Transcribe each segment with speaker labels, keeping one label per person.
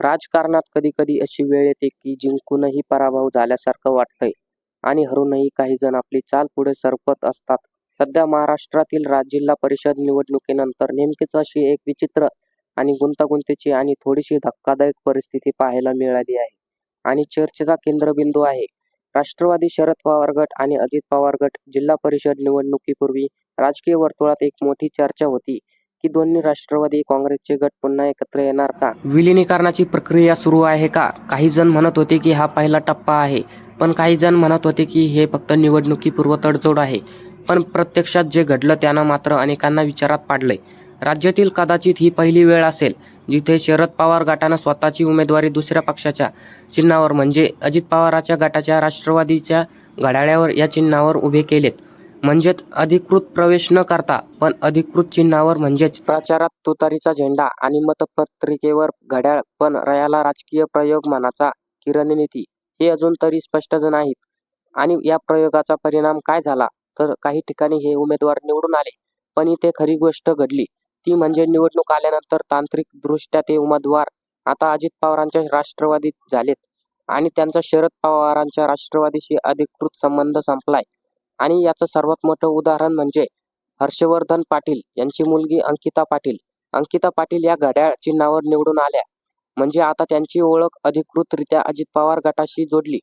Speaker 1: राजकारणात कधी-कधी अशी वेळ येते की जिंकूनही पराभव झाल्यासारखं वाटतंय आणि हरूनही काही जण आपली चाल पुढे सरकवत असतात. सध्या महाराष्ट्रातील जिल्हा परिषद निवडणुकीनंतर नेमकीच अशी एक विचित्र आणि गुंतागुंतीची आणि थोडीशी धक्कादायक परिस्थिती पाहायला मिळाली आहे. आणि चर्चेचा केंद्रबिंदू आहे राष्ट्रवादी शरद पवार गट आणि अजित पवार गट. जिल्हा परिषद निवडणुकीपूर्वी राजकीय वर्तुळात एक मोठी चर्चा होती की दोन्ही राष्ट्रवादी काँग्रेसचे गट पुन्हा एकत्र येणार का? विलिनीकरणाची प्रक्रिया सुरू आहे का? काही जण म्हणत होते की हा पहिला टप्पा आहे, पण काही जण म्हणत होते की हे फक्त निवडणुकीपूर्व तडजोड आहे. पण प्रत्यक्षात जे घडलं त्यानं मात्र अनेकांना विचारात पाडलंय. राज्यातील कदाचित ही पहिली वेळ असेल जिथे शरद पवार गटानं स्वतःची उमेदवारी दुसऱ्या पक्षाच्या चिन्हावर म्हणजे अजित पवारांच्या गटाच्या राष्ट्रवादीच्या घड्याळ्यावर या चिन्हावर उभे केलेत. म्हणजेच अधिकृत प्रवेश न करता पण अधिकृत चिन्हावर, म्हणजेच प्रचारात तुतारीचा झेंडा आणि मतपत्रिकेवर घड्याळ, पण रयाला राजकीय प्रयोग मनाचा की रणनीती हे अजून तरी स्पष्ट नाहीत. आणि या प्रयोगाचा परिणाम काय झाला तर काही ठिकाणी हे उमेदवार निवडून आले, पण इथे खरी गोष्ट घडली ती म्हणजे निवडणूक आल्यानंतर तांत्रिक दृष्ट्या ते उमेदवार आता अजित पवारांच्या राष्ट्रवादीत झालेत आणि त्यांचा शरद पवारांच्या राष्ट्रवादीशी अधिकृत संबंध संपलाय. आणि याचं सर्वात मोठं उदाहरण म्हणजे हर्षवर्धन पाटील यांची मुलगी अंकिता पाटील. अंकिता पाटील या घड्याळ चिन्हावर निवडून आल्या म्हणजे आता त्यांची ओळख अधिकृतरित्या अजित पवार गटाशी जोडली.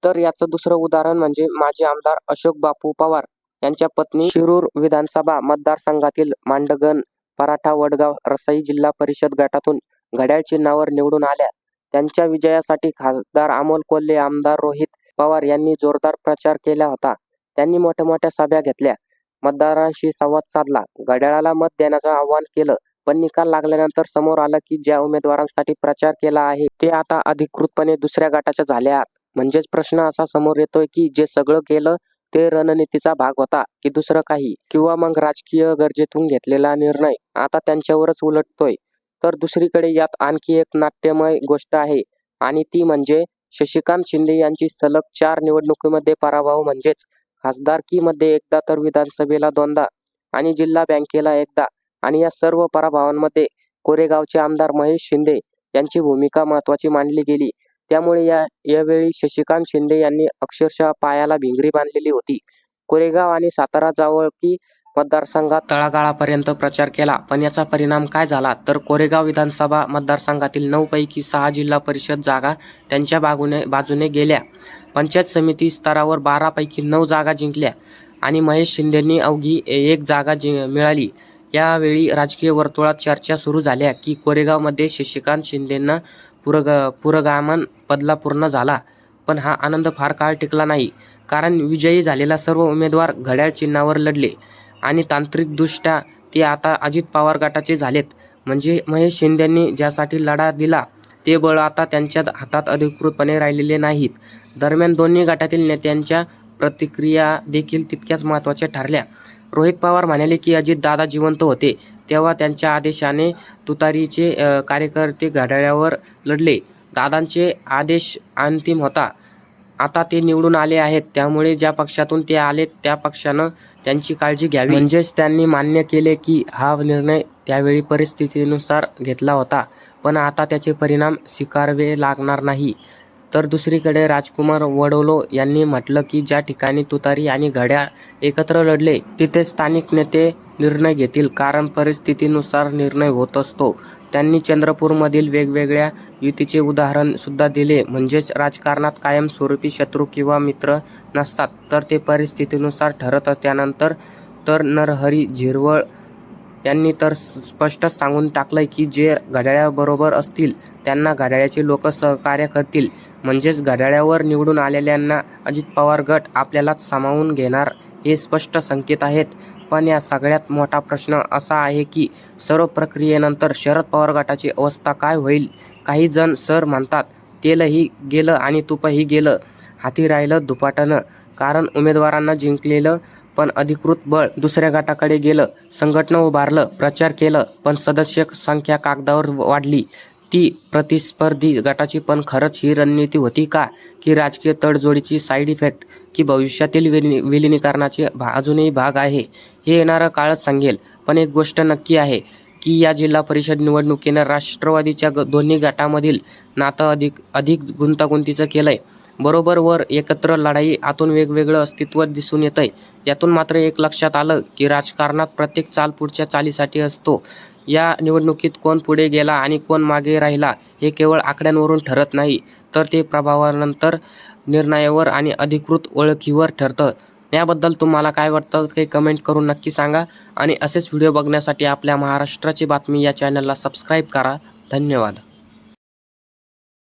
Speaker 1: तर याचं दुसरं उदाहरण म्हणजे माजी आमदार अशोक बापू पवार यांच्या पत्नी शिरूर विधानसभा मतदारसंघातील मांडगण पराठा वडगाव रसाई जिल्हा परिषद गटातून घड्याळ चिन्हावर निवडून आल्या. त्यांच्या विजयासाठी खासदार अमोल कोल्हे, आमदार रोहित पवार यांनी जोरदार प्रचार केला होता. त्यांनी मोठ्या मोठ्या सभा घेतल्या, मतदारांशी संवाद साधला, घड्याळाला मत देण्याचं आवाहन केलं. पण निकाल लागल्यानंतर समोर आलं की ज्या उमेदवारांसाठी प्रचार केला आहे ते आता अधिकृतपणे दुसऱ्या गटाच्या झाल्या. म्हणजेच प्रश्न असा समोर येतोय की जे सगळं केलं ते रणनीतीचा भाग होता की दुसरं काही, किंवा मग राजकीय गरजेतून घेतलेला निर्णय आता त्यांच्यावरच उलटतोय. तर दुसरीकडे यात आणखी एक नाट्यमय गोष्ट आहे आणि ती म्हणजे शशिकांत शिंदे यांची सलग 4 निवडणुकीमध्ये पराभव. म्हणजेच खासदारकीमध्ये एकदा, तर विधानसभेला दोनदा आणि जिल्हा बँकेला एकदा. आणि या सर्व पराभवांमध्ये कोरेगावचे आमदार महेश शिंदे यांची भूमिका महत्त्वाची मानली गेली. त्यामुळे यावेळी शशिकांत शिंदे यांनी अक्षरशः पायाला भिंगरी बांधलेली होती. कोरेगाव आणि सातारा जवळकी मतदारसंघात तळागाळापर्यंत प्रचार केला. पण याचा परिणाम काय झाला तर कोरेगाव विधानसभा मतदारसंघातील 9 पैकी 6 जिल्हा परिषद जागा त्यांच्या बाजूने गेल्या. पंचायत समिती स्तरावर 12 पैकी 9 जागा जिंकल्या आणि महेश शिंदेंनी अवघी 1 जागा मिळाली. यावेळी राजकीय वर्तुळात चर्चा सुरू झाल्या की कोरेगावमध्ये शशिकांत शिंदेंना पुरोगामन पदला पूर्ण झाला. पण हा आनंद फार काळ टिकला नाही, कारण विजयी झालेला सर्व उमेदवार घड्याळ चिन्हावर लढले आणि तांत्रिकदृष्ट्या ते आता अजित पवार गटाचे झालेत. म्हणजे महेश शिंदेंनी ज्यासाठी लढा दिला ते बळ आता त्यांच्या हातात अधिकृतपणे राहिलेले नाहीत. दरम्यान दोन्ही गटातील नेत्यांच्या प्रतिक्रिया देखील तितक्याच महत्त्वाच्या ठरल्या. रोहित पवार म्हणाले की अजितदादा जिवंत होते तेव्हा त्यांच्या आदेशाने तुतारीचे कार्यकर्ते घड्याळावर लढले. दादांचे आदेश अंतिम होता. आता ते निवडून आले आहेत, त्यामुळे ज्या पक्षातून ते आलेत त्या पक्षानं त्यांची काळजी घ्यावी. म्हणजेच त्यांनी मान्य केले की हा निर्णय त्यावेळी परिस्थितीनुसार घेतला होता, पण आता त्याचे परिणाम स्वीकारावे लागणार नाही. तर दुसरीकडे राजकुमार वडोलो यांनी म्हटलं की ज्या ठिकाणी तुतारी आणि घड्याळ एकत्र लढले तिथे स्थानिक नेते निर्णय घेतील, कारण परिस्थितीनुसार निर्णय होत असतो. त्यांनी चंद्रपूरमधील वेगवेगळ्या युतीचे उदाहरण सुद्धा दिले. म्हणजेच राजकारणात कायमस्वरूपी शत्रू किंवा मित्र नसतात, तर ते परिस्थितीनुसार ठरत. त्यानंतर तर नरहरी झिरवळ यांनी तर स्पष्टच सांगून टाकलंय की जे घड्याळाबरोबर असतील त्यांना घड्याळाचे लोक सहकार्य करतील. म्हणजेच घड्याळावर निवडून आलेल्यांना अजित पवार गट आपल्यालाच सामावून घेणार हे स्पष्ट संकेत आहेत. पण या सगळ्यात मोठा प्रश्न असा आहे की सर्व प्रक्रियेनंतर शरद पवार गटाची अवस्था काय होईल? काही जण सर म्हणतात तेलही गेलं आणि तूपही गेलं, हाती राहिलं धुपाटणं. कारण उमेदवारांना जिंकलेलं पण अधिकृत बळ दुसऱ्या गटाकडे गेलं. संघटना उभारलं, प्रचार केलं, पण सदस्य संख्या कागदावर वाढली ती प्रतिस्पर्धी गटाची. पण खरंच ही रणनीती होती का, की राजकीय तडजोडीची साईड इफेक्ट, की भविष्यातील विलिनीकरणाचे अजूनही भाग आहे? हे येणारा काळच सांगेल. पण एक गोष्ट नक्की आहे की या जिल्हा परिषद निवडणुकीनं राष्ट्रवादीच्या दोन्ही गटामधील नातं अधिक गुंतागुंतीचं केलंय. बरोबर वर एकत्र लढाई आतून वेगवेगळं अस्तित्व दिसून येतंय. यातून मात्र एक लक्षात आलं की राजकारणात प्रत्येक चाल पुढच्या चालीसाठी असतो. या निवडणुकीत कोण पुढे गेला आणि कोण मागे राहिला हे केवळ आकड्यांवरून ठरत नाही, तर ते प्रभावानंतर निर्णयावर आणि अधिकृत ओळखीवर ठरतं. याबद्दल तुम्हाला काय वाटतं ते कमेंट करून नक्की सांगा आणि असेच व्हिडिओ बघण्यासाठी आपल्या महाराष्ट्राची बातमी या चॅनलला सबस्क्राईब करा. धन्यवाद.